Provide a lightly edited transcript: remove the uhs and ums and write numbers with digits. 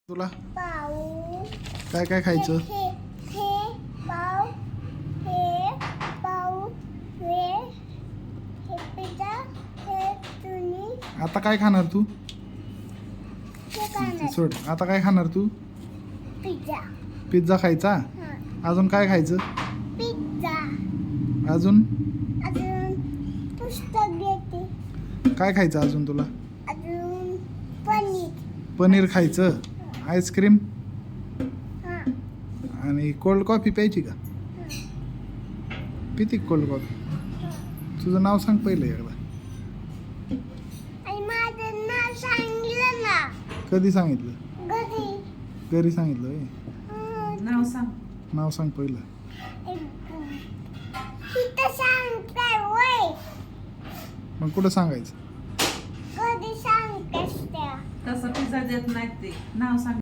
तुला पाऊ काय काय खायचं? हे पाव हे पाव हे पिझ्झा हे तुम्ही आता काय खाणार तू? हे खाणार सोड. आता काय खाणार तू? पिझ्झा पिझ्झा खायचा. हां अजून काय खायचं? पिझ्झा अजून अजून पुस्तक घेते काय खायचं अजून तुला? अजून पनीर पनीर खायचं, आईस्क्रीम हां आणि कोल्ड कॉफी प्यायची का? पिती कोल्ड कॉफी? तुझं नाव सांग पहिलं एकदा. आणि माझं नाव सांगितलं ना कधी सांगितलं? घरी घरी सांगितलं होय. नाव सांग. नाव सांग पहिलं. तिथं सांगताय वय मग कुठं सांगायचं? कधी सांगतेस त्या तसं पिझ्झा देत नाहीत ते. नाव सांग.